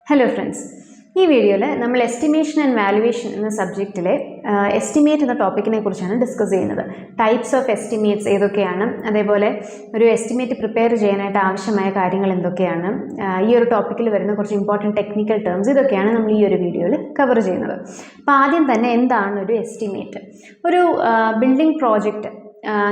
Hello friends. ഈ വീഡിയോയിൽ നമ്മൾ എസ്റ്റിമേഷൻ ആൻഡ് വാല്യുവേഷൻ എന്ന സബ്ജക്റ്റിലെ എസ്റ്റിമേറ്റ് എന്ന ടോപ്പിക്കിനെ കുറിച്ചാണ് ഡിസ്കസ് ചെയ്യുന്നത്. ടൈപ്സ് ഓഫ് എസ്റ്റിമേറ്റ്സ് ഏതൊക്കെയാണ്, അതേപോലെ ഒരു എസ്റ്റിമേറ്റ് പ്രിപ്പയർ ചെയ്യാനായിട്ട് ആവശ്യമായ കാര്യങ്ങൾ എന്തൊക്കെയാണ്, ഈ ഒരു ടോപ്പിക്കിൽ വരുന്ന കുറച്ച് ഇമ്പോർട്ടൻറ്റ് ടെക്നിക്കൽ ടേംസ് ഇതൊക്കെയാണ് നമ്മൾ ഈ ഒരു വീഡിയോയിൽ കവർ ചെയ്യുന്നത്. അപ്പോൾ ആദ്യം തന്നെ എന്താണ് ഒരു എസ്റ്റിമേറ്റ്? ഒരു ബിൽഡിംഗ് പ്രോജക്റ്റ്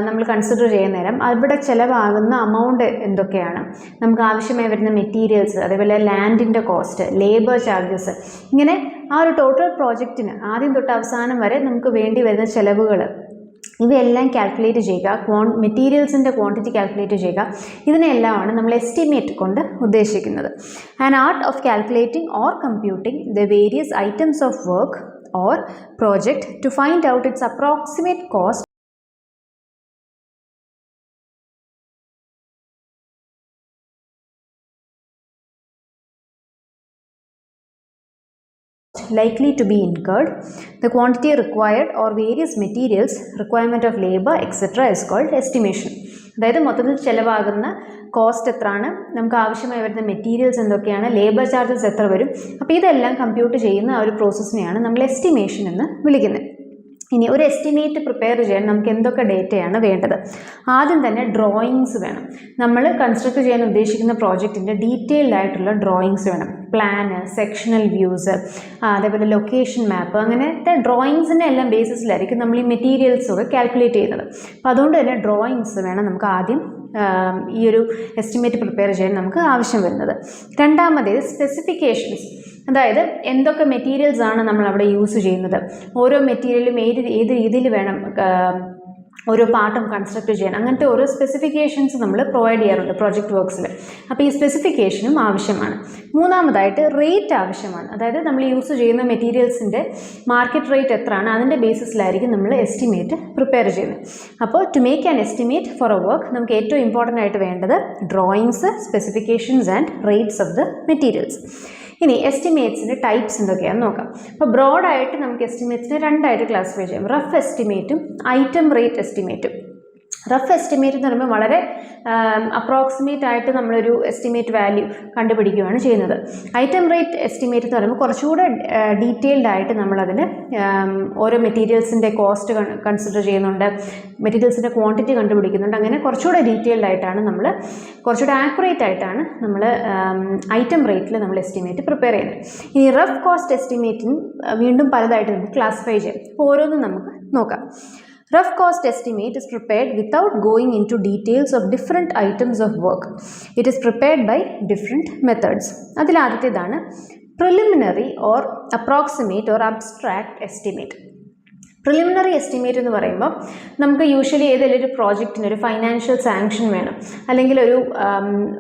നമ്മൾ കൺസിഡർ ചെയ്യുന്ന നേരം അവിടെ ചിലവാകുന്ന അമൗണ്ട് എന്തൊക്കെയാണ്, നമുക്ക് ആവശ്യമായി വരുന്ന മെറ്റീരിയൽസ്, അതേപോലെ ലാൻഡിൻ്റെ കോസ്റ്റ്, ലേബർ ചാർജസ്, ഇങ്ങനെ ആ ഒരു ടോട്ടൽ പ്രോജക്റ്റിന് ആദ്യം തൊട്ട് അവസാനം വരെ നമുക്ക് വേണ്ടി വരുന്ന ചിലവുകൾ ഇവയെല്ലാം കാൽക്കുലേറ്റ് ചെയ്യുക, മെറ്റീരിയൽസിൻ്റെ ക്വാണ്ടിറ്റി കാൽക്കുലേറ്റ് ചെയ്യുക. ഇതിനെല്ലാമാണ് നമ്മൾ എസ്റ്റിമേറ്റ് കൊണ്ട് ഉദ്ദേശിക്കുന്നത്. An art of calculating or computing the various items of work or project to find out its approximate cost likely to be incurred, the quantity required or various materials, requirement of labor, etc. is called estimation. അതായത് മൊത്തത്തിൽ ചിലവാകുന്ന cost എത്രയാണ്, നമുക്ക് ആവശ്യമായി വരുന്ന materials എന്തൊക്കെയാണ്, labour charges എത്ര വരും, അപ്പോൾ ഇതെല്ലാം കമ്പ്യൂട്ട് ചെയ്യുന്ന ആ ഒരു പ്രോസസ്സിനെയാണ് നമ്മൾ എസ്റ്റിമേഷൻ എന്ന് വിളിക്കുന്നത്. ഇനി ഒരു എസ്റ്റിമേറ്റ് പ്രിപ്പയർ ചെയ്യാൻ നമുക്ക് എന്തൊക്കെ ഡേറ്റയാണ് വേണ്ടത്? ആദ്യം തന്നെ ഡ്രോയിങ്സ് വേണം. നമ്മൾ കൺസ്ട്രക്ട് ചെയ്യാൻ ഉദ്ദേശിക്കുന്ന പ്രോജക്റ്റിൻ്റെ ഡീറ്റെയിൽഡ് ആയിട്ടുള്ള ഡ്രോയിങ്സ് വേണം. പ്ലാന്, സെക്ഷണൽ വ്യൂസ്, അതേപോലെ ലൊക്കേഷൻ മാപ്പ്, അങ്ങനത്തെ ഡ്രോയിങ്സിൻ്റെ എല്ലാം ബേസിസിലായിരിക്കും നമ്മൾ ഈ മെറ്റീരിയൽസൊക്കെ കാൽക്കുലേറ്റ് ചെയ്യുന്നത്. അപ്പോൾ അതുകൊണ്ട് തന്നെ ഡ്രോയിങ്സ് വേണം നമുക്ക് ആദ്യം ഈ ഒരു എസ്റ്റിമേറ്റ് പ്രിപ്പയർ ചെയ്യാൻ നമുക്ക് ആവശ്യം വരുന്നത്. രണ്ടാമതേത് സ്പെസിഫിക്കേഷൻസ്, അതായത് എന്തൊക്കെ മെറ്റീരിയൽസ് ആണ് നമ്മൾ അവിടെ യൂസ് ചെയ്യുന്നത്, ഓരോ മെറ്റീരിയലും ഏത് രീതിയിൽ വേണം ഓരോ പാർട്ടും കൺസ്ട്രക്ട് ചെയ്യാൻ, അങ്ങനത്തെ ഓരോ സ്പെസിഫിക്കേഷൻസ് നമ്മൾ പ്രൊവൈഡ് ചെയ്യാറുണ്ട് പ്രോജക്റ്റ് വർക്ക്സിൽ. അപ്പോൾ ഈ സ്പെസിഫിക്കേഷനും ആവശ്യമാണ്. മൂന്നാമതായിട്ട് റേറ്റ് ആവശ്യമാണ്. അതായത് നമ്മൾ യൂസ് ചെയ്യുന്ന മെറ്റീരിയൽസിൻ്റെ മാർക്കറ്റ് റേറ്റ് എത്രയാണ്, അതിൻ്റെ ബേസിസിലായിരിക്കും നമ്മൾ എസ്റ്റിമേറ്റ് പ്രിപ്പയർ ചെയ്യുന്നത്. അപ്പോൾ to make an estimate for a work നമുക്ക് ഏറ്റവും ഇമ്പോർട്ടൻ്റ് ആയിട്ട് വേണ്ടത് drawings, specifications and rates of the materials. ഇനി എസ്റ്റിമേറ്റ്സിൻ്റെ ടൈപ്സ് എന്തൊക്കെയാണെന്ന് നോക്കാം. അപ്പോൾ ബ്രോഡായിട്ട് നമുക്ക് എസ്റ്റിമേറ്റ്സിനെ രണ്ടായിട്ട് ക്ലാസിഫൈ ചെയ്യാം. റഫ് എസ്റ്റിമേറ്റും ഐറ്റം റേറ്റ് എസ്റ്റിമേറ്റും. റഫ് എസ്റ്റിമേറ്റ് എന്ന് പറയുമ്പോൾ വളരെ അപ്രോക്സിമേറ്റ് ആയിട്ട് നമ്മളൊരു എസ്റ്റിമേറ്റ് വാല്യൂ കണ്ടുപിടിക്കുകയാണ് ചെയ്യുന്നത്. ഐറ്റം റേറ്റ് എസ്റ്റിമേറ്റ് എന്ന് പറയുമ്പോൾ കുറച്ചുകൂടെ ഡീറ്റെയിൽഡ് ആയിട്ട് നമ്മളതിന് ഓരോ മെറ്റീരിയൽസിൻ്റെ കോസ്റ്റ് കൺസിഡർ ചെയ്യുന്നുണ്ട്, മെറ്റീരിയൽസിൻ്റെ ക്വാണ്ടിറ്റി കണ്ടുപിടിക്കുന്നുണ്ട്. അങ്ങനെ കുറച്ചുകൂടെ ഡീറ്റെയിൽഡ് ആയിട്ടാണ് നമ്മൾ, കുറച്ചുകൂടെ ആക്യുറേറ്റ് ആയിട്ടാണ് നമ്മൾ ഐറ്റം റേറ്റിൽ നമ്മൾ എസ്റ്റിമേറ്റ് പ്രിപ്പയർ ചെയ്യുന്നത്. ഇനി റഫ് കോസ്റ്റ് എസ്റ്റിമേറ്റിന് വീണ്ടും പലതായിട്ട് നമുക്ക് ക്ലാസിഫൈ ചെയ്യാം. ഓരോന്നും നമുക്ക് നോക്കാം. Rough cost estimate is prepared without going into details of different items of work. It is prepared by different methods. അതിൽ ആദ്യത്തേതാണ് preliminary or approximate or abstract estimate. Preliminary estimate എന്ന് പറയുമ്പോൾ നമുക്ക് യൂഷ്വലി ഏതെങ്കിലും ഒരു പ്രോജക്റ്റിന് ഒരു ഫൈനാൻഷ്യൽ സാങ്ഷൻ വേണം, അല്ലെങ്കിൽ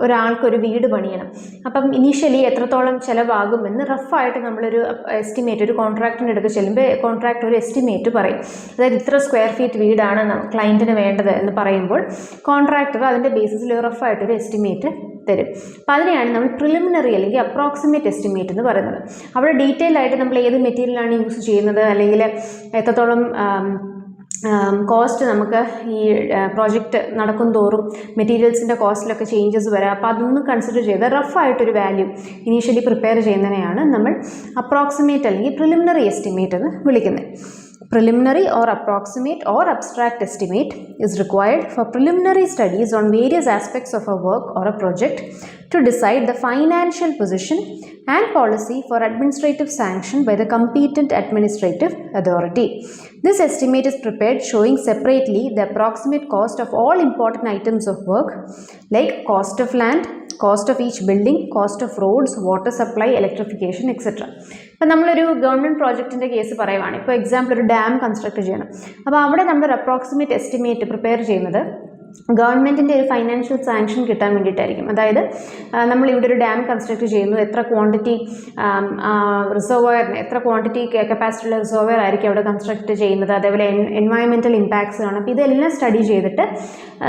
ഒരാൾക്കൊരു വീട് പണിയണം. അപ്പം ഇനീഷ്യലി എത്രത്തോളം ചിലവാകുമെന്ന് റഫായിട്ട് നമ്മളൊരു എസ്റ്റിമേറ്റ്, ഒരു കോൺട്രാക്റ്റിൻ്റെ അടുത്ത് ചെല്ലുമ്പോൾ കോൺട്രാക്ട് ഒരു എസ്റ്റിമേറ്റ് പറയും. അതായത് ഇത്ര സ്ക്വയർ ഫീറ്റ് വീടാണ് ക്ലയൻറ്റിന് വേണ്ടത് എന്ന് പറയുമ്പോൾ കോൺട്രാക്ടർ അതിൻ്റെ ബേസിസിൽ റഫായിട്ടൊരു എസ്റ്റിമേറ്റ് തരും. അപ്പോൾ അതിനെയാണ് നമ്മൾ പ്രിലിമിനറി അല്ലെങ്കിൽ അപ്രോക്സിമേറ്റ് എസ്റ്റിമേറ്റ് എന്ന് പറയുന്നത്. അവിടെ ഡീറ്റെയിൽ ആയിട്ട് നമ്മൾ ഏത് മെറ്റീരിയലാണ് യൂസ് ചെയ്യുന്നത്, അല്ലെങ്കിൽ എത്രത്തോളം കോസ്റ്റ് നമുക്ക് ഈ പ്രോജക്റ്റ് നടക്കും തോറും മെറ്റീരിയൽസിൻ്റെ കോസ്റ്റിലൊക്കെ ചേഞ്ചസ് വരാം. അപ്പോൾ അതൊന്നും കൺസിഡർ ചെയ്ത് റഫായിട്ടൊരു വാല്യൂ ഇനീഷ്യലി പ്രിപ്പയർ ചെയ്യുന്നതിനെയാണ് നമ്മൾ അപ്രോക്സിമേറ്റ് അല്ലെങ്കിൽ പ്രിലിമിനറി എസ്റ്റിമേറ്റ് എന്ന് വിളിക്കുന്നത്. Preliminary or approximate or abstract estimate is required for preliminary studies on various aspects of a work or a project to decide the financial position and policy for administrative sanction by the competent administrative authority. This estimate is prepared showing separately the approximate cost of all important items of work like cost of land, cost of each building, cost of roads, water supply, electrification, etc. ഇപ്പോൾ നമ്മളൊരു government പ്രോജക്റ്റിൻ്റെ case പറയുവാണ്. ഇപ്പോൾ example ഒരു dam construct ചെയ്യണം. അപ്പോൾ അവിടെ നമ്മളൊരു approximate estimate prepare ചെയ്യുന്നത് ഗവൺമെൻറ്റിൻ്റെ ഒരു ഫൈനാൻഷ്യൽ സാങ്ഷൻ കിട്ടാൻ വേണ്ടിയിട്ടായിരിക്കും. അതായത് നമ്മളിവിടെ ഒരു ഡാം കൺസ്ട്രക്ട് ചെയ്യുന്നു, എത്ര ക്വാണ്ടിറ്റി റിസർവോയറിന്, എത്ര ക്വാണ്ടിറ്റി കപ്പാസിറ്റിയുള്ള റിസർവോയർ ആയിരിക്കും അവിടെ കൺസ്ട്രക്ട് ചെയ്യുന്നത്, അതേപോലെ എൻവയോൺമെൻറ്റൽ ഇമ്പാക്ട്സ് ആണ്. അപ്പോൾ ഇതെല്ലാം സ്റ്റഡി ചെയ്തിട്ട്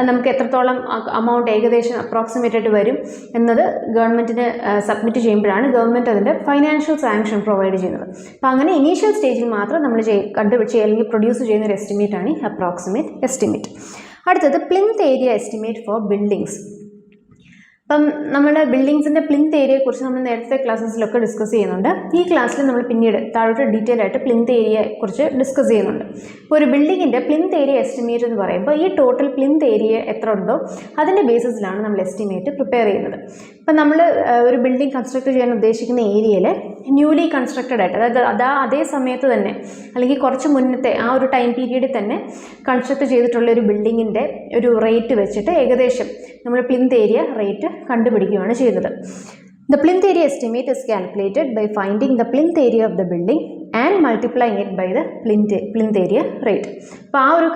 നമുക്ക് എത്രത്തോളം അമൗണ്ട് ഏകദേശം അപ്രോക്സിമേറ്റ് ആയിട്ട് വരും എന്നത് ഗവൺമെൻറ്റിന് സബ്മിറ്റ് ചെയ്യുമ്പോഴാണ് ഗവൺമെൻറ് അതിൻ്റെ ഫൈനാൻഷ്യൽ സാങ്ഷൻ പ്രൊവൈഡ് ചെയ്യുന്നത്. അപ്പോൾ അങ്ങനെ ഇനീഷ്യൽ സ്റ്റേജിൽ മാത്രം നമ്മൾ കണ്ടുപിടിച്ച് അല്ലെങ്കിൽ പ്രൊഡ്യൂസ് ചെയ്യുന്ന ഒരു എസ്റ്റിമേറ്റാണ് ഈ അപ്രോക്സിമേറ്റ് എസ്റ്റിമേറ്റ്. അടുത്തത് plinth area estimate for buildings. അപ്പം നമ്മൾ ബിൽഡിങ്സിൻ്റെ പ്ലിന്ത് ഏരിയയെക്കുറിച്ച് നമ്മൾ നേരത്തെ ക്ലാസ്സസിലൊക്കെ ഡിസ്കസ് ചെയ്യുന്നുണ്ട്. ഈ ക്ലാസ്സിൽ നമ്മൾ പിന്നീട് താഴോട്ട് ഡീറ്റെയിൽ ആയിട്ട് പ്ലിന്ത് ഏരിയയെക്കുറിച്ച് ഡിസ്കസ് ചെയ്യുന്നുണ്ട്. ഇപ്പോൾ ഒരു ബിൽഡിങ്ങിൻ്റെ പ്ലിന്ത് ഏരിയ എസ്റ്റിമേറ്റ് എന്ന് പറയുമ്പോൾ ഈ ടോട്ടൽ പ്ലിന്ത് ഏരിയ എത്ര ഉണ്ടോ അതിൻ്റെ ബേസിസിലാണ് നമ്മൾ എസ്റ്റിമേറ്റ് പ്രിപ്പയർ ചെയ്യുന്നത്. അപ്പം നമ്മൾ ഒരു ബിൽഡിംഗ് കൺസ്ട്രക്ട് ചെയ്യാൻ ഉദ്ദേശിക്കുന്ന ഏരിയയിൽ ന്യൂലി കൺസ്ട്രക്റ്റഡ് ആയിട്ട്, അതായത് അതേ സമയത്ത് തന്നെ അല്ലെങ്കിൽ കുറച്ച് മുന്നത്തെ ആ ഒരു ടൈം പീരീഡിൽ തന്നെ കൺസ്ട്രക്ട് ചെയ്തിട്ടുള്ള ഒരു ബിൽഡിങ്ങിൻ്റെ ഒരു റേറ്റ് വെച്ചിട്ട് ഏകദേശം നമ്മൾ പ്ലിന്ത് ഏരിയ റേറ്റ് കണ്ടുപിടിക്കുകയാണ് ചെയ്യുന്നത്. The plinth area estimate is calculated by finding the plinth area of the building and multiplying it by the plinth area rate. അപ്പോൾ ആ ഒരു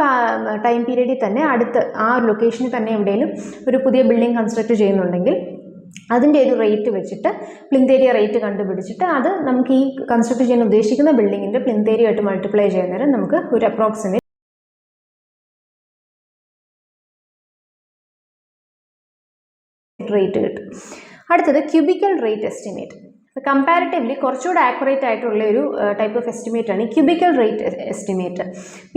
ടൈം പീരീഡിൽ തന്നെ അടുത്ത് ആ ഒരു ലൊക്കേഷനിൽ തന്നെ എവിടെയെങ്കിലും ഒരു പുതിയ ബിൽഡിംഗ് കൺസ്ട്രക്ട് ചെയ്യുന്നുണ്ടെങ്കിൽ അതിൻ്റെ ഒരു റേറ്റ് വെച്ചിട്ട് പ്ലിന്ത് ഏരിയ റേറ്റ് കണ്ടുപിടിച്ചിട്ട് അത് നമുക്ക് ഈ കൺസ്ട്രക്ട് ചെയ്യാൻ ഉദ്ദേശിക്കുന്ന ബിൽഡിങ്ങിൻ്റെ പ്ലിന്ത് ഏരിയ ആയിട്ട് മൾട്ടിപ്ലൈ ചെയ്യുന്നേരം നമുക്ക് ഒരു അപ്രോക്സിമേറ്റ് റേറ്റ് കിട്ടും. അടുത്തത് ക്യൂബിക്കൽ റേറ്റ് എസ്റ്റിമേറ്റ്. കമ്പാരിറ്റീവ്ലി കുറച്ചുകൂടെ ആക്യുറേറ്റ് ആയിട്ടുള്ള ഒരു ടൈപ്പ് ഓഫ് എസ്റ്റിമേറ്റ് ആണ് ഈ ക്യൂബിക്കൽ റേറ്റ് എസ്റ്റിമേറ്റ്.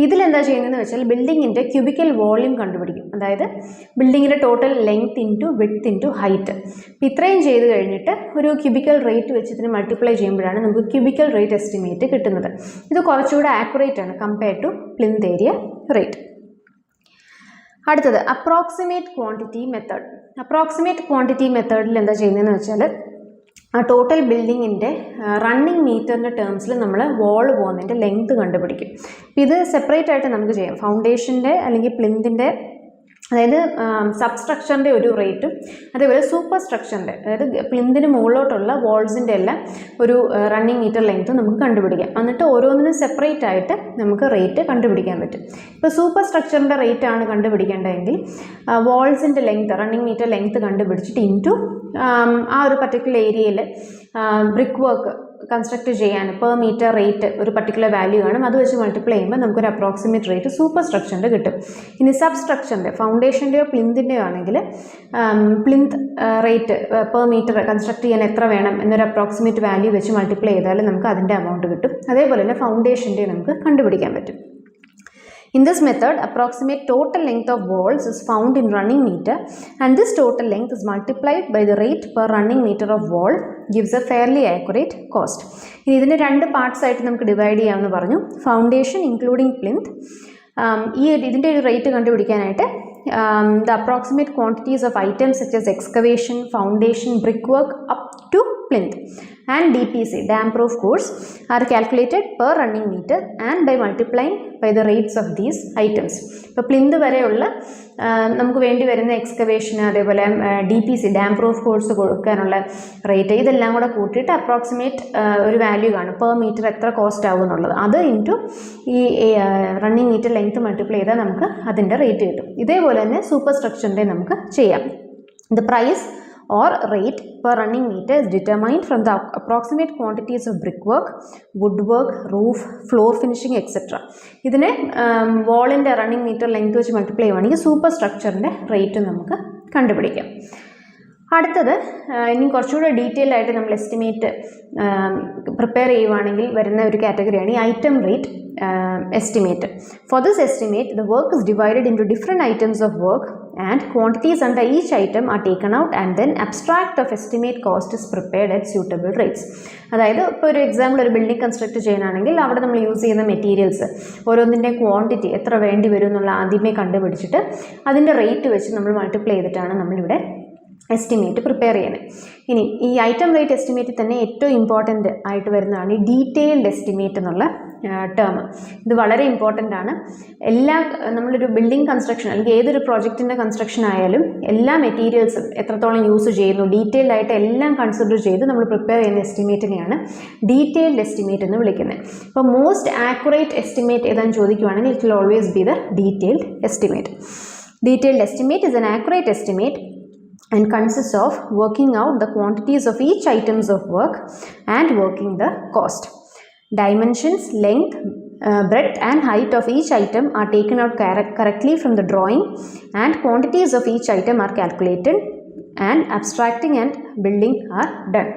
ഇതിലെന്താ ചെയ്യുന്നതെന്ന് വെച്ചാൽ ബിൽഡിങ്ങിൻ്റെ ക്യൂബിക്കൽ വോളിയം കണ്ടുപിടിക്കും. അതായത് ബിൽഡിങ്ങിൻ്റെ total length into width into height. അപ്പോൾ ഇത്രയും ചെയ്ത് കഴിഞ്ഞിട്ട് ഒരു ക്യൂബിക്കൽ റേറ്റ് വെച്ച് ഇതിന് മൾട്ടിപ്ലൈ ചെയ്യുമ്പോഴാണ് നമുക്ക് ക്യൂബിക്കൽ റേറ്റ് എസ്റ്റിമേറ്റ് കിട്ടുന്നത്. ഇത് കുറച്ചുകൂടെ ആക്യുറേറ്റ് ആണ് compare to plinth area rate. അടുത്തത് approximate quantity method. Approximate quantity മെത്തേഡിൽ എന്താ ചെയ്യുന്നതെന്ന് വെച്ചാൽ ആ ടോട്ടൽ ബിൽഡിങ്ങിൻ്റെ റണ്ണിങ് മീറ്ററിൻ്റെ ടേംസിൽ നമ്മൾ വോൾ പോകുന്നതിൻ്റെ ലെങ്ത് കണ്ടുപിടിക്കും. ഇത് സെപ്പറേറ്റ് ആയിട്ട് നമുക്ക് ചെയ്യാം. ഫൗണ്ടേഷൻ്റെ അല്ലെങ്കിൽ പ്ലിന്തിൻ്റെ, അതായത് സബ്സ്ട്രക്ചറിൻ്റെ ഒരു റേറ്റും അതേപോലെ സൂപ്പർ സ്ട്രക്ചറിൻ്റെ, അതായത് പ്ലിന്തിന് മുകളിലോട്ടുള്ള വാൾസിൻ്റെ എല്ലാം ഒരു റണ്ണിങ് മീറ്റർ ലെങ്ത്തും നമുക്ക് കണ്ടുപിടിക്കാം. എന്നിട്ട് ഓരോന്നിനും സെപ്പറേറ്റ് ആയിട്ട് നമുക്ക് റേറ്റ് കണ്ടുപിടിക്കാൻ പറ്റും. ഇപ്പോൾ സൂപ്പർ സ്ട്രക്ചറിൻ്റെ റേറ്റ് ആണ് കണ്ടുപിടിക്കേണ്ടതെങ്കിൽ വാൾസിൻ്റെ ലെങ്ത്ത്, റണ്ണിങ് മീറ്റർ ലെങ്ത്ത് കണ്ടുപിടിച്ചിട്ട് ഇൻറ്റു ആ ഒരു പർട്ടിക്കുലർ ഏരിയയിൽ ബ്രിക്ക് വർക്ക് കൺസ്ട്രക്ട് ചെയ്യാൻ പെർ മീറ്റർ റേറ്റ് ഒരു പർട്ടിക്കുലർ വാല്യൂ കാണും. അത് വെച്ച് മൾട്ടിപ്ലൈ ചെയ്യുമ്പോൾ നമുക്കൊരു അപ്രോക്സിമേറ്റ് റേറ്റ് സൂപ്പർ സ്ട്രക്ചറിൻ്റെ കിട്ടും. ഇനി സബ് സ്ട്രക്ചറിൻ്റെ, ഫൗണ്ടേഷൻ്റെയോ പ്ലിന്തിൻ്റെയോ ആണെങ്കിൽ plinth rate per metre construct ചെയ്യാൻ എത്ര വേണം എന്നൊരു അപ്രോക്സിമേറ്റ് വാല്യൂ വെച്ച് മൾട്ടിപ്ലൈ ചെയ്താൽ നമുക്ക് അതിൻ്റെ എമൗണ്ട് കിട്ടും. അതേപോലെ തന്നെ ഫൗണ്ടേഷൻ്റെ നമുക്ക് കണ്ടുപിടിക്കാൻ പറ്റും. In this method, approximate total length of walls is found in running meter, and this total length is multiplied by the rate per running meter of wall, gives a fairly accurate cost. ഇനി ഇതിൻ്റെ രണ്ട് parts ആയിട്ട് നമുക്ക് divide ചെയ്യാമെന്ന് പറഞ്ഞു. Foundation including plinth. ഇതിൻ്റെ ഒരു rate കണ്ടുപിടിക്കാനായിട്ട് the approximate quantities of items such as excavation, foundation, brickwork up to plinth and DPC, dam proof course, are calculated per running meter and by multiplying by the rates of these items. ഇപ്പോൾ plinth വരെയുള്ള നമുക്ക് വേണ്ടി വരുന്ന എക്സ്കവേഷന്, അതേപോലെ DPC, dam proof course കൊടുക്കാനുള്ള rate, ഇതെല്ലാം കൂടെ കൂട്ടിയിട്ട് അപ്രോക്സിമേറ്റ് ഒരു വാല്യൂ കാണും പെർ മീറ്റർ എത്ര കോസ്റ്റ് ആവും എന്നുള്ളത്. അത് ഇൻറ്റു ഈ റണ്ണിങ് മീറ്റർ ലെങ്ത് മൾട്ടിപ്ലൈ ചെയ്താൽ നമുക്ക് അതിൻ്റെ റേറ്റ് കിട്ടും. ഇതേപോലെ തന്നെ സൂപ്പർ സ്ട്രക്ചറിൻ്റെ നമുക്ക് ചെയ്യാം. The price or rate per running meter is determined from the approximate quantities of brickwork, woodwork, roof, floor finishing, etc. ഇതിനെ വാളിൻ്റെ റണ്ണിങ് മീറ്റർ ലെങ്ത് വെച്ച് മൾട്ടിപ്ലൈ ചെയ്യുവാണെങ്കിൽ സൂപ്പർ സ്ട്രക്ചറിൻ്റെ റേറ്റ് നമുക്ക് കണ്ടുപിടിക്കാം. അടുത്തത് ഇനി കുറച്ചുകൂടെ ഡീറ്റെയിൽ ആയിട്ട് നമ്മൾ എസ്റ്റിമേറ്റ് പ്രിപ്പയർ ചെയ്യുവാണെങ്കിൽ വരുന്ന ഒരു കാറ്റഗറിയാണ് ഈ item rate estimate. For this estimate, the work is divided into different items of work and quantities under each item are taken out and then abstract of estimate cost is prepared at suitable rates. അതായത് ഇപ്പോൾ ഒരു example ഒരു building construct ചെയ്യാനാണെങ്കിൽ അവിടെ നമ്മൾ use ചെയ്യുന്ന materials ഓരോന്നിൻ്റെ quantity എത്ര വേണ്ടി വരും എന്നുള്ള ആദ്യമേ കണ്ടുപിടിച്ചിട്ട് അതിൻ്റെ റേറ്റ് വെച്ച് നമ്മൾ മൾട്ടിപ്ലൈ ചെയ്തിട്ടാണ് നമ്മളിവിടെ എസ്റ്റിമേറ്റ് പ്രിപ്പയർ ചെയ്യുന്നത്. ഇനി ഈ ഐറ്റം റേറ്റ് എസ്റ്റിമേറ്റിൽ തന്നെ ഏറ്റവും ഇമ്പോർട്ടൻ്റ് ആയിട്ട് വരുന്നതാണ് ഈ ഡീറ്റെയിൽഡ് എസ്റ്റിമേറ്റ് എന്നുള്ള ടേം. ഇത് വളരെ ഇമ്പോർട്ടൻ്റ് ആണ്. നമ്മളൊരു ബിൽഡിംഗ് കൺസ്ട്രക്ഷൻ അല്ലെങ്കിൽ ഏതൊരു പ്രോജക്റ്റിൻ്റെ കൺസ്ട്രക്ഷൻ ആയാലും എല്ലാ മെറ്റീരിയൽസും എത്രത്തോളം യൂസ് ചെയ്യുന്നു ഡീറ്റെയിൽഡ് ആയിട്ട് എല്ലാം കൺസിഡർ ചെയ്ത് നമ്മൾ പ്രിപ്പയർ ചെയ്യുന്ന എസ്റ്റിമേറ്റിനെയാണ് ഡീറ്റെയിൽഡ് എസ്റ്റിമേറ്റ് എന്ന് വിളിക്കുന്നത്. അപ്പോൾ മോസ്റ്റ് ആക്യുറേറ്റ് എസ്റ്റിമേറ്റ് ഏതാണെന്ന് ചോദിക്കുവാണെങ്കിൽ it will always be the detailed estimate. Detailed estimate is an accurate estimate and consists of working out the quantities of each items of work and working the cost. Dimensions, length, breadth and height of each item are taken out correctly from the drawing and quantities of each item are calculated and അബ്സ്ട്രാക്റ്റിംഗ് and building are done.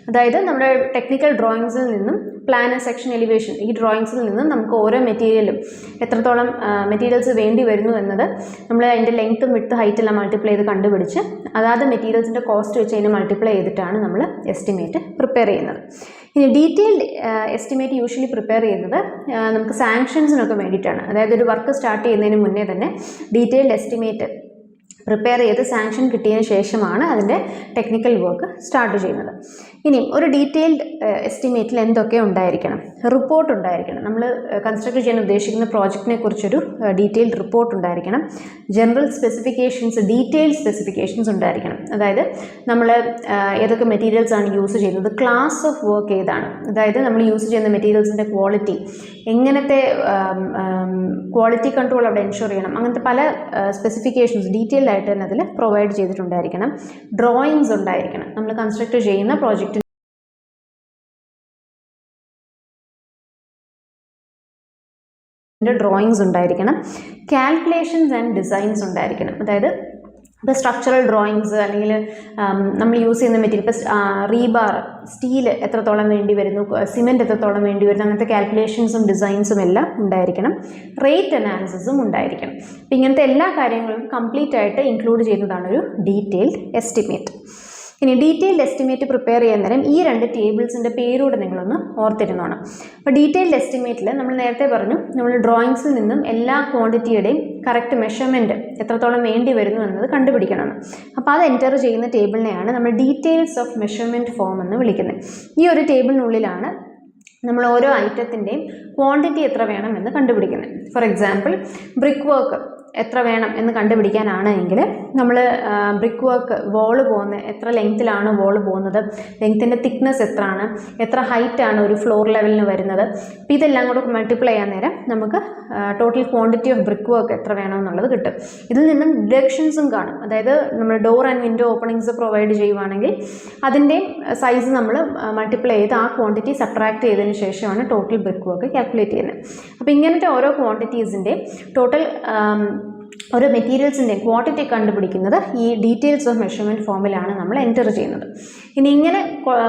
അതായത് നമ്മുടെ technical ഡ്രോയിങ്സിൽ നിന്നും plan and section elevation ഈ ഡ്രോയിങ്സിൽ നിന്നും നമുക്ക് ഓരോ മെറ്റീരിയലും എത്രത്തോളം materials വേണ്ടി വരുന്നു എന്നത് നമ്മൾ അതിൻ്റെ ലെങ്ത്തും വിഡ്ത്തും ഹൈറ്റെല്ലാം മൾട്ടിപ്ലൈ ചെയ്ത് കണ്ടുപിടിച്ച് അതാത് മെറ്റീരിയൽസിൻ്റെ കോസ്റ്റ് വെച്ച് അതിനെ മൾട്ടിപ്ലൈ ചെയ്തിട്ടാണ് നമ്മൾ എസ്റ്റിമേറ്റ് പ്രിപ്പയർ ചെയ്യുന്നത്. ഇനി ഡീറ്റെയിൽഡ് എസ്റ്റിമേറ്റ് യൂഷ്വലി പ്രിപ്പയർ ചെയ്യുന്നത് നമുക്ക് സാങ്ഷൻസിനൊക്കെ വേണ്ടിയിട്ടാണ്. അതായത് ഒരു വർക്ക് സ്റ്റാർട്ട് ചെയ്യുന്നതിന് മുന്നേ തന്നെ ഡീറ്റെയിൽഡ് എസ്റ്റിമേറ്റ് പ്രിപ്പയർ ചെയ്ത് സാങ്ഷൻ കിട്ടിയതിന് ശേഷമാണ് അതിൻ്റെ ടെക്നിക്കൽ വർക്ക് സ്റ്റാർട്ട് ചെയ്യുന്നത്. ഇനിയും ഒരു ഡീറ്റെയിൽഡ് എസ്റ്റിമേറ്റിൽ എന്തൊക്കെ ഉണ്ടായിരിക്കണം? റിപ്പോർട്ട് ഉണ്ടായിരിക്കണം. നമ്മൾ കൺസ്ട്രക്ട് ചെയ്യാൻ ഉദ്ദേശിക്കുന്ന പ്രോജക്റ്റിനെ കുറിച്ചൊരു ഡീറ്റെയിൽഡ് റിപ്പോർട്ട് ഉണ്ടായിരിക്കണം. ജനറൽ സ്പെസിഫിക്കേഷൻസ്, ഡീറ്റെയിൽഡ് സ്പെസിഫിക്കേഷൻസ് ഉണ്ടായിരിക്കണം. അതായത് നമ്മൾ ഏതൊക്കെ മെറ്റീരിയൽസ് ആണ് യൂസ് ചെയ്യുന്നത്, ക്ലാസ് ഓഫ് വർക്ക് ഏതാണ്, അതായത് നമ്മൾ യൂസ് ചെയ്യുന്ന മെറ്റീരിയൽസിൻ്റെ ക്വാളിറ്റി, എങ്ങനത്തെ ക്വാളിറ്റി കൺട്രോൾ അവിടെ എൻഷുർ ചെയ്യണം, അങ്ങനത്തെ പല സ്പെസിഫിക്കേഷൻസ് ഡീറ്റെയിൽഡ് ആയിട്ട് തന്നെ അതിൽ പ്രൊവൈഡ് ചെയ്തിട്ടുണ്ടായിരിക്കണം. ഡ്രോയിങ്സ് ഉണ്ടായിരിക്കണം. നമ്മൾ കൺസ്ട്രക്ട് ചെയ്യുന്ന പ്രോജക്റ്റ് ഡ്രോയിങ്സ് ഉണ്ടായിരിക്കണം. കാൽക്കുലേഷൻസ് ആൻഡ് ഡിസൈൻസ് ഉണ്ടായിരിക്കണം. അതായത് ഇപ്പോൾ സ്ട്രക്ചറൽ ഡ്രോയിങ്സ് അല്ലെങ്കിൽ നമ്മൾ യൂസ് ചെയ്യുന്ന മെറ്റീരിയൽ, ഇപ്പോൾ റീബാർ, സ്റ്റീൽ എത്രത്തോളം വേണ്ടി വരുന്നു, സിമെൻറ്റ് എത്രത്തോളം വേണ്ടി വരുന്നു, അങ്ങനത്തെ കാൽക്കുലേഷൻസും ഡിസൈൻസും എല്ലാം ഉണ്ടായിരിക്കണം. റേറ്റ് അനാലിസിസും ഉണ്ടായിരിക്കണം. അപ്പോൾ ഇങ്ങനത്തെ എല്ലാ കാര്യങ്ങളും കംപ്ലീറ്റ് ആയിട്ട് ഇൻക്ലൂഡ് ചെയ്യുന്നതാണ് ഒരു ഡീറ്റെയിൽഡ് എസ്റ്റിമേറ്റ്. ഇനി ഡീറ്റെയിൽഡ് എസ്റ്റിമേറ്റ് പ്രിപ്പയർ ചെയ്യാൻ നേരം ഈ രണ്ട് ടേബിൾസിൻ്റെ പേരൂടെ നിങ്ങളൊന്ന് ഓർത്തിരുന്നോണം. അപ്പോൾ ഡീറ്റെയിൽഡ് എസ്റ്റിമേറ്റിൽ നമ്മൾ നേരത്തെ പറഞ്ഞു, നമ്മൾ ഡ്രോയിങ്സിൽ നിന്നും എല്ലാ ക്വാണ്ടിറ്റിയുടെയും കറക്റ്റ് മെഷർമെൻറ്റ് എത്രത്തോളം വേണ്ടി വരുന്നു എന്നത് കണ്ടുപിടിക്കണമെന്ന്. അപ്പോൾ അത് എൻറ്റർ ചെയ്യുന്ന ടേബിളിനെയാണ് നമ്മൾ ഡീറ്റെയിൽസ് ഓഫ് മെഷർമെൻറ്റ് ഫോം എന്ന് വിളിക്കുന്നത്. ഈ ഒരു ടേബിളിനുള്ളിലാണ് നമ്മൾ ഓരോ ഐറ്റത്തിൻ്റെയും ക്വാണ്ടിറ്റി എത്ര വേണമെന്ന് കണ്ടുപിടിക്കുന്നത്. ഫോർ എക്സാമ്പിൾ, ബ്രിക്ക് വർക്ക് എത്ര വേണം എന്ന് കണ്ടുപിടിക്കാനാണ് എങ്കിൽ നമ്മൾ ബ്രിക്ക് വർക്ക് വോള് പോകുന്ന എത്ര ലെങ്ത്തിലാണ് വോള് പോകുന്നത്, ലെങ്ത്തിൻ്റെ തിക്നെസ് എത്രയാണ്, എത്ര ഹൈറ്റാണ് ഒരു ഫ്ലോർ ലെവലിന് വരുന്നത്, അപ്പോൾ ഇതെല്ലാം കൂടെ മൾട്ടിപ്ലൈ ചെയ്യാൻ നേരം നമുക്ക് total quantity of brick work എത്ര വേണമെന്നുള്ളത് കിട്ടും. ഇതിൽ നിന്നും ഡിഡക്ഷൻസും കാണും. അതായത് നമ്മൾ door and window openings provide ചെയ്യുവാണെങ്കിൽ അതിൻ്റെയും സൈസ് നമ്മൾ മൾട്ടിപ്ലൈ ചെയ്ത് ആ ക്വാണ്ടിറ്റി സബ്ട്രാക്ട് ചെയ്തതിന് ശേഷമാണ് ടോട്ടൽ ബ്രിക്ക് വർക്ക് കാൽക്കുലേറ്റ് ചെയ്യുന്നത്. അപ്പോൾ ഇങ്ങനത്തെ ഓരോ ക്വാണ്ടിറ്റീസിൻ്റെ ടോട്ടൽ ഓരോ മെറ്റീരിയൽസിൻ്റെ ക്വാണ്ടിറ്റി കണ്ടുപിടിക്കുന്നത് ഈ ഡീറ്റെയിൽസ് ഓഫ് മെഷർമെൻറ്റ് ഫോമിലാണ് നമ്മൾ എൻറ്റർ ചെയ്യുന്നത്. ഇനി ഇങ്ങനെ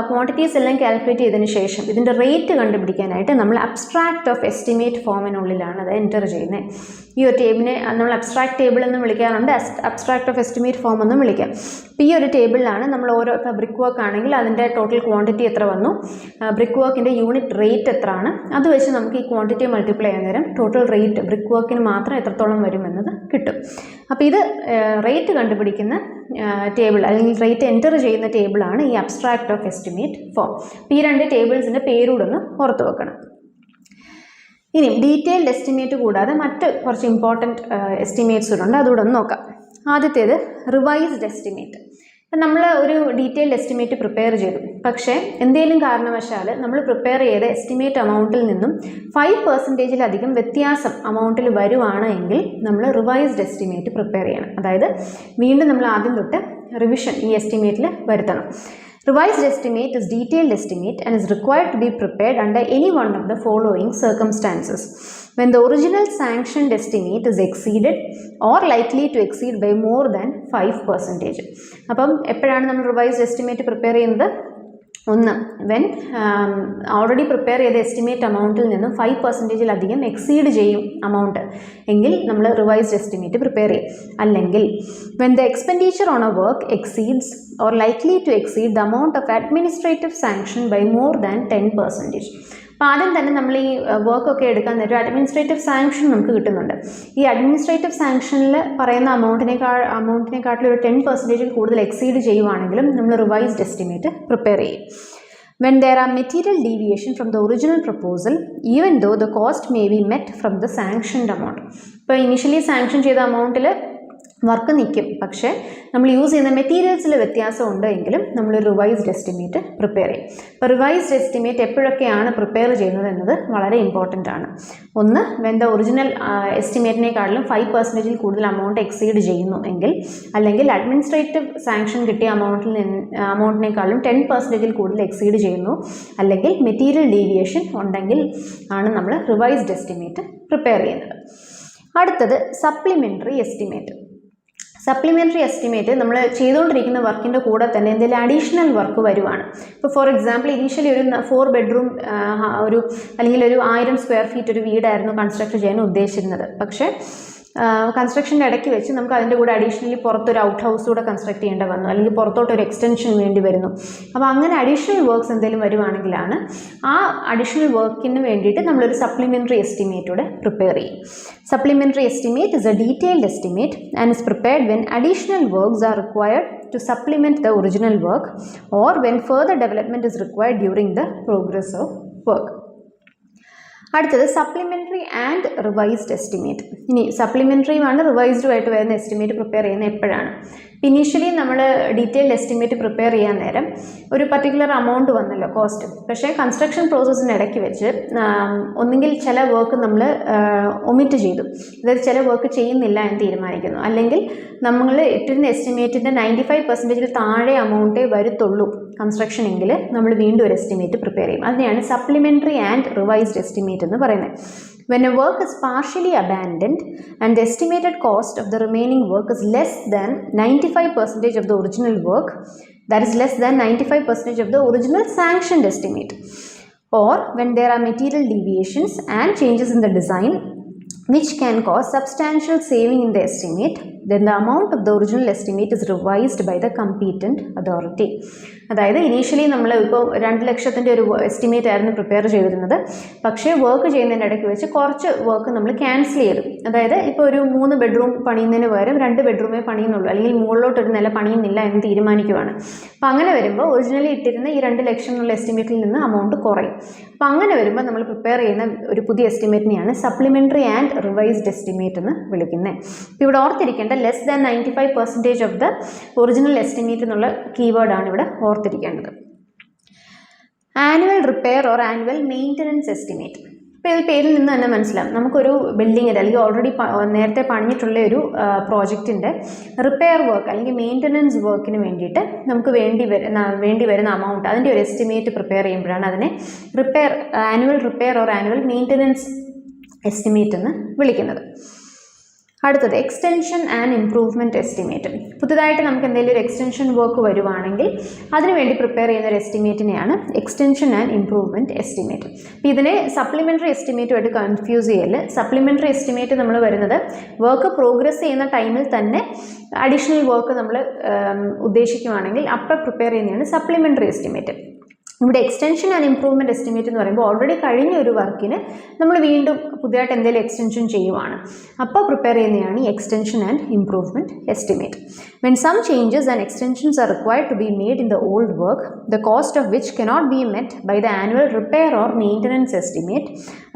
ക്വാണ്ടിറ്റീസ് എല്ലാം കാൽക്കുലേറ്റ് ചെയ്തതിന് ശേഷം ഇതിൻ്റെ റേറ്റ് കണ്ടുപിടിക്കാനായിട്ട് നമ്മൾ അബ്സ്ട്രാക്റ്റ് ഓഫ് എസ്റ്റിമേറ്റ് ഫോമിനുള്ളിലാണ് അത് എൻറ്റർ ചെയ്യുന്നത്. ഈ ഒരു ടേബിളിനെ നമ്മൾ അബ്സ്ട്രാക്ട് ടേബിൾ എന്നും വിളിക്കാറുണ്ട്, അബ്സ്ട്രാക്റ്റ് ഓഫ് എസ്റ്റിമേറ്റ് ഫോം എന്നും വിളിക്കാം. അപ്പോൾ ഈ ഒരു ടേബിളിലാണ് നമ്മൾ ഓരോ, ഇപ്പോൾ ബ്രിക്ക് വർക്ക് ആണെങ്കിൽ അതിൻ്റെ ടോട്ടൽ ക്വാണ്ടിറ്റി എത്ര വന്നു, ബ്രിക്ക് വർക്കിൻ്റെ യൂണിറ്റ് റേറ്റ് എത്രയാണ്, അത് വെച്ച് നമുക്ക് ഈ ക്വാണ്ടിറ്റി മൾട്ടിപ്ലൈ ചെയ്യാൻ നേരം ടോട്ടൽ റേറ്റ് ബ്രിക്ക് വർക്കിന് മാത്രം എത്രത്തോളം വരുമെന്നത് കിട്ടും. അപ്പോൾ ഇത് റേറ്റ് കണ്ടുപിടിക്കുന്ന ടേബിൾ അല്ലെങ്കിൽ റേറ്റ് എൻറ്റർ ചെയ്യുന്ന ടേബിളാണ് ഈ അബ്സ്ട്രാക്റ്റ് ഓഫ് എസ്റ്റിമേറ്റ് ഫോം. അപ്പോൾ ഈ രണ്ട് ടേബിൾസിൻ്റെ പേരൂടൊന്ന് ഓർത്ത് വെക്കണം. ഇനി ഡീറ്റെയിൽഡ് എസ്റ്റിമേറ്റ് കൂടാതെ മറ്റ് കുറച്ച് ഇമ്പോർട്ടൻറ്റ് എസ്റ്റിമേറ്റ്സ് ഉണ്ട്, അതുകൂടെ ഒന്ന് നോക്കാം. ആദ്യത്തേത് റിവൈസ്ഡ് എസ്റ്റിമേറ്റ്. അപ്പം നമ്മൾ ഒരു ഡീറ്റെയിൽഡ് എസ്റ്റിമേറ്റ് പ്രിപ്പയർ ചെയ്തു, പക്ഷേ എന്തെങ്കിലും കാരണവശാൽ നമ്മൾ പ്രിപ്പയർ ചെയ്ത എസ്റ്റിമേറ്റ് അമൗണ്ടിൽ നിന്നും 5% വ്യത്യാസം അമൗണ്ടിൽ വരുവാണ് എങ്കിൽ നമ്മൾ റിവൈസ്ഡ് എസ്റ്റിമേറ്റ് പ്രിപ്പയർ ചെയ്യണം. അതായത് വീണ്ടും നമ്മൾ ആദ്യം തൊട്ട് റിവിഷൻ ഈ എസ്റ്റിമേറ്റിൽ വരുത്തണം. Revised estimate is detailed estimate and is required to be prepared under any one of the following circumstances: when the original sanctioned estimate is exceeded or likely to exceed by more than 5%. അപ്പം എപ്പോഴാണ് നമ്മൾ revised estimate prepare ചെയ്യുന്നത്? ഒന്ന്, when already prepare ചെയ്ത estimate അമൗണ്ടിൽ നിന്നും 5%-ലധികം exceed ചെയ്യും amount എങ്കിൽ നമ്മൾ റിവൈസ്ഡ് എസ്റ്റിമേറ്റ് പ്രിപ്പയർ ചെയ്യും. അല്ലെങ്കിൽ when the expenditure on a work exceeds or likely to exceed the amount of administrative sanction by more than 10%. അപ്പോൾ ആദ്യം തന്നെ നമ്മൾ ഈ വർക്കൊക്കെ എടുക്കാൻ നേരം അഡ്മിനിസ്ട്രേറ്റീവ് സാങ്ഷൻ നമുക്ക് കിട്ടുന്നുണ്ട്. ഈ അഡ്മിനിസ്ട്രേറ്റീവ് സാങ്ഷനിൽ പറയുന്ന അമൗണ്ടിനെക്കാട്ടിലും ഒരു 10% കൂടുതൽ എക്സീഡ് ചെയ്യുവാണെങ്കിലും നമ്മൾ റിവൈസ്ഡ് എസ്റ്റിമേറ്റ് പ്രിപ്പയർ ചെയ്യും. When there are material deviation from the original proposal, even though the cost may be met from the sanctioned amount. ഇപ്പോൾ ഇനിഷ്യലി സാങ്ഷൻ ചെയ്ത അമൗണ്ടിൽ വർക്ക് നിൽക്കും, പക്ഷേ നമ്മൾ യൂസ് ചെയ്യുന്ന മെറ്റീരിയൽസിൽ വ്യത്യാസം ഉണ്ട് എങ്കിലും നമ്മൾ റിവൈസ്ഡ് എസ്റ്റിമേറ്റ് പ്രിപ്പയർ ചെയ്യും. അപ്പോൾ റിവൈസ്ഡ് എസ്റ്റിമേറ്റ് എപ്പോഴൊക്കെയാണ് പ്രിപ്പയർ ചെയ്യുന്നത് എന്നത് വളരെ ഇമ്പോർട്ടൻ്റ് ആണ്. ഒന്ന്, വെൻ ദ ഒറിജിനൽ എസ്റ്റിമേറ്റിനേക്കാളും 5%-ൽ കൂടുതൽ അമൗണ്ട് എക്സീഡ് ചെയ്യുന്നു എങ്കിൽ, അല്ലെങ്കിൽ അഡ്മിനിസ്ട്രേറ്റീവ് സാങ്ഷൻ കിട്ടിയ അമൗണ്ടിനേക്കാളും 10%-ൽ കൂടുതൽ എക്സീഡ് ചെയ്യുന്നു, അല്ലെങ്കിൽ മെറ്റീരിയൽ ഡീവിയേഷൻ ഉണ്ടെങ്കിൽ ആണ് നമ്മൾ റിവൈസ്ഡ് എസ്റ്റിമേറ്റ് പ്രിപ്പയർ ചെയ്യുന്നത്. അടുത്തത് സപ്ലിമെൻ്ററി എസ്റ്റിമേറ്റ്. സപ്ലിമെൻ്ററി എസ്റ്റിമേറ്റ് നമ്മൾ ചെയ്തുകൊണ്ടിരിക്കുന്ന വർക്കിൻ്റെ കൂടെ തന്നെ എന്തെങ്കിലും അഡീഷണൽ വർക്ക് വരുവാണ്. ഇപ്പോൾ ഫോർ എക്സാമ്പിൾ ഇനീഷ്യലി ഒരു 4 ബെഡ്റൂം ഒരു അല്ലെങ്കിൽ ഒരു 1000 സ്ക്വയർ ഫീറ്റ് ഒരു വീടായിരുന്നു കൺസ്ട്രക്ട് ചെയ്യാൻ ഉദ്ദേശിച്ചിരുന്നത്. പക്ഷേ കൺസ്ട്രക്ഷൻ്റെ ഇടയ്ക്ക് വെച്ച് നമുക്ക് അതിൻ്റെ കൂടെ അഡീഷണലി പുറത്തൊരു ഔട്ട് ഹൗസ് കൂടെ കൺസ്ട്രക്ട് ചെയ്യേണ്ടി വന്നു, അല്ലെങ്കിൽ പുറത്തോട്ടൊരു എക്സ്റ്റൻഷൻ വേണ്ടി വരുന്നു. അപ്പോൾ അങ്ങനെ അഡീഷണൽ വർക്ക്സ് എന്തെങ്കിലും വരുവാണെങ്കിലാണ് ആ അഡീഷണൽ വർക്കിന് വേണ്ടിയിട്ട് നമ്മളൊരു സപ്ലിമെൻ്ററി എസ്റ്റിമേറ്റൂടെ പ്രിപ്പയർ ചെയ്യും. Supplementary estimate is a detailed estimate and is prepared when additional works are required to supplement the original work or when further development is required during the progress of work. അടുത്തത് supplementary and revised estimate. ഇനി സപ്ലിമെൻ്ററിയുമാണ് റിവൈസ്ഡുമായിട്ട് വരുന്ന estimate prepare ചെയ്യുന്നത് എപ്പോഴാണ്? Initially നമ്മൾ detailed estimate prepare ചെയ്യാൻ നേരം ഒരു particular amount വന്നല്ലോ കോസ്റ്റ്. പക്ഷേ കൺസ്ട്രക്ഷൻ പ്രോസസ്സിനിടയ്ക്ക് വെച്ച് ഒന്നുകിൽ ചില വർക്ക് നമ്മൾ ഒമിറ്റ് ചെയ്തു, അതായത് ചില വർക്ക് ചെയ്യുന്നില്ല എന്ന് തീരുമാനിക്കുന്നു, അല്ലെങ്കിൽ നമ്മൾ ഇട്ടിരുന്ന എസ്റ്റിമേറ്റിൻ്റെ 95% താഴെ അമൗണ്ടേ വരുത്തുള്ളൂ കൺസ്ട്രക്ഷൻ എങ്കിൽ നമ്മൾ വീണ്ടും ഒരു എസ്റ്റിമേറ്റ് പ്രിപ്പയർ ചെയ്യും. അതിനെയാണ് സപ്ലിമെൻ്ററി ആൻഡ് റിവൈസ്ഡ് എസ്റ്റിമേറ്റ് എന്ന് പറയുന്നത്. When a work is partially abandoned and the estimated cost of the remaining work is less than 95% of the original work, that is less than 95% of the original sanctioned estimate, or when there are material deviations and changes in the design which can cause substantial saving in the estimate, then the amount of the original estimate is revised by the competent authority. അതായത് initially നമ്മൾ ഇപ്പോൾ 2 ലക്ഷത്തിൻ്റെ ഒരു estimate ആയിരുന്നു prepare ചെയ്തിരുന്നത്. പക്ഷേ work ചെയ്യുന്നതിൻ്റെ ഇടയ്ക്ക് വെച്ച് കുറച്ച് വർക്ക് നമ്മൾ ക്യാൻസൽ ചെയ്തു. അതായത് ഇപ്പോൾ ഒരു 3 ബെഡ്റൂം പണിയുന്നതിന് പകരം 2 ബെഡ്റൂമേ പണിയുന്നുള്ളൂ, അല്ലെങ്കിൽ മുകളിലോട്ടൊരു നില പണിയുന്നില്ല എന്ന് തീരുമാനിക്കുവാണ്. അപ്പോൾ അങ്ങനെ വരുമ്പോൾ ഒറിജിനലി ഇട്ടിരുന്ന ഈ 2 ലക്ഷം എന്നുള്ള എസ്റ്റിമേറ്റിൽ നിന്ന് അമൗണ്ട് കുറയും. അപ്പോൾ അങ്ങനെ വരുമ്പോൾ നമ്മൾ പ്രിപ്പയർ ചെയ്യുന്ന ഒരു പുതിയ എസ്റ്റിമേറ്റിനെയാണ് സപ്ലിമെൻ്ററി ആൻഡ് റിവൈസ്ഡ് എസ്റ്റിമേറ്റ് എന്ന് വിളിക്കുന്നത്. ഇപ്പോൾ ഇവിടെ ഓർത്തിരിക്കേണ്ട less than 95% of the original estimate എന്നുള്ള കീവേഡാണ് ഇവിടെ ഓർത്തിരിക്കേണ്ടത്. Annual repair or annual maintenance estimate. ഇപ്പോൾ ഇത് പേരിൽ നിന്ന് തന്നെ മനസ്സിലാവും, നമുക്കൊരു ബിൽഡിങ്ങിൻ്റെ അല്ലെങ്കിൽ ഓൾറെഡി നേരത്തെ പണിഞ്ഞിട്ടുള്ള ഒരു പ്രോജക്റ്റിൻ്റെ റിപ്പയർ വർക്ക് അല്ലെങ്കിൽ മെയിൻ്റനൻസ് വർക്കിന് വേണ്ടിയിട്ട് നമുക്ക് വേണ്ടി വരുന്ന അമൗണ്ട്, അതിൻ്റെ ഒരു എസ്റ്റിമേറ്റ് പ്രിപ്പയർ ചെയ്യുമ്പോഴാണ് അതിനെ annual repair or annual maintenance estimate എന്ന് വിളിക്കുന്നത്. അടുത്തത് എക്സ്റ്റൻഷൻ ആൻഡ് ഇംപ്രൂവ്മെൻറ്റ് എസ്റ്റിമേറ്റ്. പുതുതായിട്ട് നമുക്ക് എന്തെങ്കിലും ഒരു എക്സ്റ്റൻഷൻ വർക്ക് വരുവാണെങ്കിൽ അതിനുവേണ്ടി പ്രിപ്പയർ ചെയ്യുന്ന ഒരു എസ്റ്റിമേറ്റിനെയാണ് എക്സ്റ്റൻഷൻ ആൻഡ് ഇംപ്രൂവ്മെൻറ്റ് എസ്റ്റിമേറ്റ്. അപ്പോൾ ഇതിനെ സപ്ലിമെൻ്ററി എസ്റ്റിമേറ്റുമായിട്ട് കൺഫ്യൂസ് ചെയ്യൽ. സപ്ലിമെൻ്ററി എസ്റ്റിമേറ്റ് നമ്മൾ വരുന്നത് വർക്ക് പ്രോഗ്രസ് ചെയ്യുന്ന ടൈമിൽ തന്നെ അഡീഷണൽ വർക്ക് നമ്മൾ ഉദ്ദേശിക്കുകയാണെങ്കിൽ അപ്പോൾ പ്രിപ്പയർ ചെയ്യുന്നതാണ് സപ്ലിമെൻ്ററി എസ്റ്റിമേറ്റ്. ഇവിടെ എക്സ്റ്റൻഷൻ ആൻഡ് ഇംപ്രൂവ്മെൻറ്റ് എസ്റ്റിമേറ്റ് എന്ന് പറയുമ്പോൾ ഓൾറെഡി കഴിഞ്ഞ ഒരു വർക്കിന് നമ്മൾ വീണ്ടും പുതിയതായിട്ട് എന്തെങ്കിലും എക്സ്റ്റൻഷൻ ചെയ്യുവാണ്, അപ്പോൾ പ്രിപ്പയർ ചെയ്യുന്നതാണ് ഈ extension and improvement estimate. When some changes and extensions are required to be made in the old work, the cost of which cannot be met by the annual repair or maintenance estimate,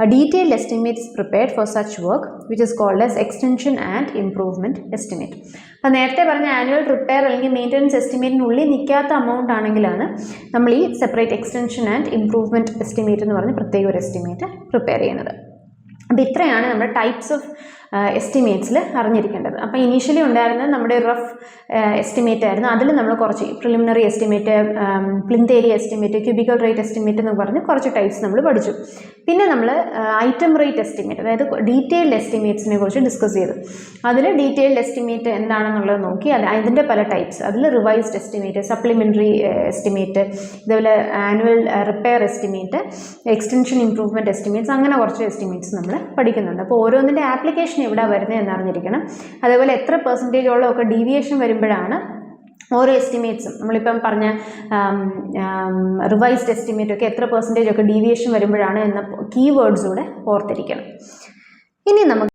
a detailed estimate is prepared for such work, which is called as extension and improvement estimate. അപ്പോൾ നേരത്തെ പറഞ്ഞ annual repair അല്ലെങ്കിൽ maintenance എസ്റ്റിമേറ്റിനുള്ളിൽ നിൽക്കാത്ത amount ആണെങ്കിലാണ് നമ്മൾ ഈ separate extension and improvement estimate എന്ന് പറഞ്ഞ് പ്രത്യേക ഒരു എസ്റ്റിമേറ്റ് പ്രിപ്പയർ ചെയ്യുന്നത്. അപ്പോൾ ഇത്രയാണ് നമ്മുടെ ടൈപ്സ് ഓഫ് എസ്റ്റിമേറ്റ്സിൽ അറിഞ്ഞിരിക്കേണ്ടത്. അപ്പോൾ ഇനീഷ്യലി ഉണ്ടായിരുന്നത് നമ്മുടെ റഫ് എസ്റ്റിമേറ്റ് ആയിരുന്നു. അതിൽ നമ്മൾ കുറച്ച് preliminary estimate, plinth area estimate, cubical rate estimate എന്ന് പറഞ്ഞ് കുറച്ച് ടൈപ്സ് നമ്മൾ പഠിച്ചു. പിന്നെ നമ്മൾ ഐറ്റം റേറ്റ് എസ്റ്റിമേറ്റ്, അതായത് ഡീറ്റെയിൽഡ് എസ്റ്റിമേറ്റ്സിനെ കുറിച്ച് ഡിസ്കസ് ചെയ്തു. അതിൽ ഡീറ്റെയിൽഡ് എസ്റ്റിമേറ്റ് എന്താണെന്നുള്ളത് നോക്കി, അതിൻ്റെ പല ടൈപ്സ്, അതിൽ റിവൈസ്ഡ് എസ്റ്റിമേറ്റ്, സപ്ലിമെൻ്ററി എസ്റ്റിമേറ്റ്, ഇതുപോലെ annual repair estimate, extension improvement estimates, അങ്ങനെ കുറച്ച് എസ്റ്റിമേറ്റ്സ് നമ്മൾ പഠിക്കുന്നുണ്ട്. അപ്പോൾ ഓരോന്നിൻ്റെ ആപ്ലിക്കേഷൻ എവിടെ വരുന്നത് എന്നറിഞ്ഞിരിക്കണം. അതേപോലെ എത്ര പെർസെൻറ്റേജോളം ഒക്കെ ഡീവിയേഷൻ വരുമ്പോഴാണ് ഓരോ എസ്റ്റിമേറ്റ്സും, നമ്മളിപ്പം പറഞ്ഞ റിവൈസ്ഡ് എസ്റ്റിമേറ്റ് ഒക്കെ എത്ര പെർസെൻറ്റേജ് ഒക്കെ ഡീവിയേഷൻ വരുമ്പോഴാണ് എന്ന കീവേഡ്സൂടെ ഓർത്തിരിക്കണം. ഇനി നമുക്ക്